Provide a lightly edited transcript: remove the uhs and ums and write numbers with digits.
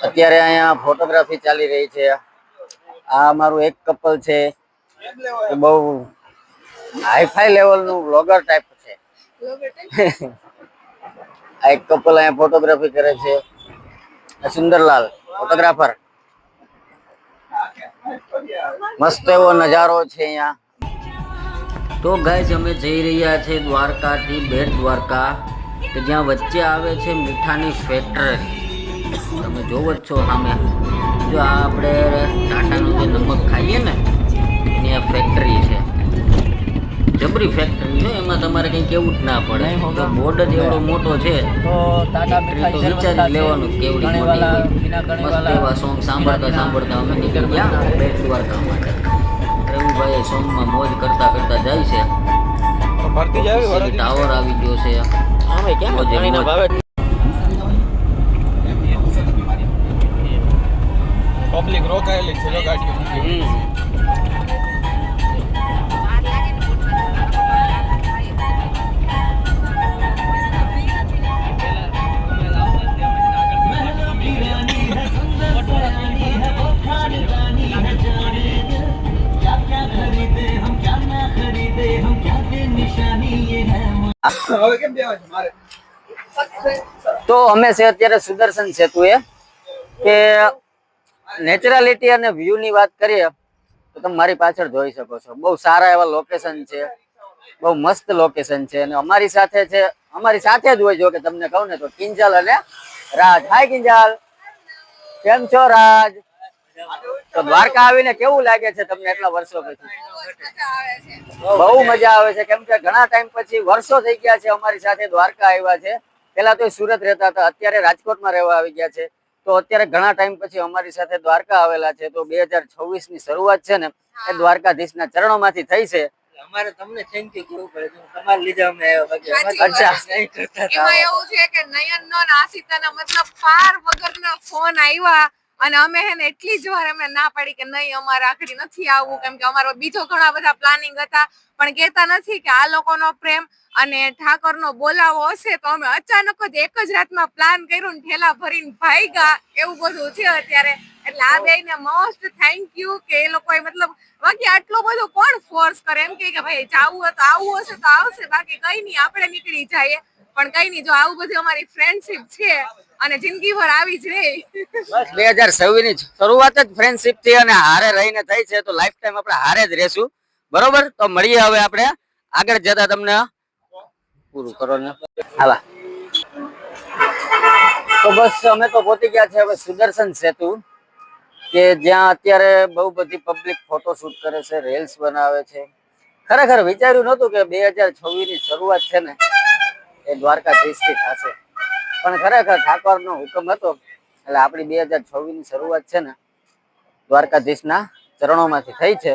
અત્યારે અહીંયા ફોટોગ્રાફી ચાલી રહી છે। આ મારું એક કપલ છે, બહુ હાઈફાઈ લેવલ નું વ્લોગર ટાઈપ છે। આ એક કપલ અહીંયા ફોટોગ્રાફી કરે છે। સુંદરલાલ ફોટોગ્રાફર, મસ્ત એવો નજારો છે અહીંયા। તો ગાઈઝ અમે જઈ રહ્યા છે દ્વારકાથી બેટ દ્વારકા, કે જ્યાં વચ્ચે આવે છે મીઠાની ફેક્ટરી। તમે જોવો જ છો સામે, જો આ આપણે ટાટાનું જે નમક ખાઈએ ને એની આ ફેક્ટરી છે, જબરી ફેક્ટરી છે। એમાં તમારે કંઈ કેવું જ ના પડે, તો બોર્ડ જ એવડો મોટો છે તો વિચારી લેવાનું કેવડી મોટી। મસ્ત એવા સોંગ સાંભળતા સાંભળતા અમે નીકળી ગયા બેટ દ્વારકા માટે। રવિભાઈ સોંગમાં મોજ કરતા કરતા જાય છે। ટાવર આવી ગયો છે, પબ્લિક રોકાયેલી છે ગાડીઓ। તો અમે છે અત્યારે સુદર્શન સેતુ એ, કે નેચરાલિટી અને વ્યૂ ની વાત કરીએ તો તમે મારી પાછળ જોઈ શકો છો, બહુ સારા એવા લોકેશન છે, બહુ મસ્ત લોકેશન છે। અને અમારી સાથે જ હોય, જો કે તમને કહું ને તો કિંજલ અને રાજ। હાય કિંજલ, કેમ છો રાજ? તો દ્વારકા આવીને કેવું લાગે છે તમને એટલા વર્ષો પછી? બહુ મજા આવે છે, કેમ કે ઘણા ટાઈમ પછી વર્ષો થઈ ગયા છે અમારી સાથે દ્વારકા આવ્યા છે। પેલા તો સુરત રહેતા હતા, અત્યારે રાજકોટમાં રહેવા આવી ગયા છે। તો અત્યારે ઘણા ટાઈમ પછી અમારી સાથે દ્વારકા આવેલા છે। તો 2026 ની શરૂઆત છે ને એ દ્વારકાધીશના ચરણોમાંથી થઈ છે। અમારે તમને થેન્ક યુ કેવું પડે, તમારા લીધે અમે અચ્છા, એમાં એવું છે કે નયનનો ને આશિતાનો મતલબ પાર વગરનો ફોન આવ્યા, અને અમે હે ને એટલી જ વાર અમે ના પાડી કે નહીં અમારે આખડી નથી આવવું, કેમ કે અમારો બીજો ઘણા બધા પ્લાનિંગ હતા, પણ કહેતા નથી કે આ લોકોનો પ્રેમ અને ઠાકોરનો બોલાવો હશે તો અમે અચાનક જ એક જ રાતમાં પ્લાન કર્યું ને ઠેલા ભરીને ભાગ્યા, એવું બધું છે અત્યારે। એટલે આ બેયને મોસ્ટ થેન્ક યુ કે એ લોકોએ મતલબ, બાકી આટલું બધું કોણ ફોર્સ કરે, એમ કે ભાઈ જાવું હોય તો આવવું હશે તો આવશે, બાકી કઈ નહીં આપણે નીકળી જઈએ। પણ કઈ નહીં, જો આવું બધું અમારી ફ્રેન્ડશિપ છે અને જિંદગી ભર આવી જ રહે। બસ 2026 ની શરૂઆત જ ફ્રેન્ડશિપ થી અને હારે રહીને થઈ છે, તો લાઈફ ટાઈમ આપણે હારે જ રહેશું, બરોબર? તો મળીએ હવે આપણે આગળ જતા, તમને પૂરું કરો ને હાલા। તો બસ અમે તો પહોંચી ગયા છે હવે સુદર્શન સેતુ, કે જ્યાં અત્યારે બહુ બધી પબ્લિક ફોટોશૂટ કરે છે, રીલ્સ બનાવે છે। ખરેખર વિચાર્યું નહોતું કે 2026 ની શરૂઆત છે ને એ દ્વારકાધીશથી થશે, પણ ખરેખર ઠાકોરનો હુકમ હતો એટલે આપણી 2026 ની શરૂઆત છે ને દ્વારકાધીશના ચરણોમાંથી થઈ છે।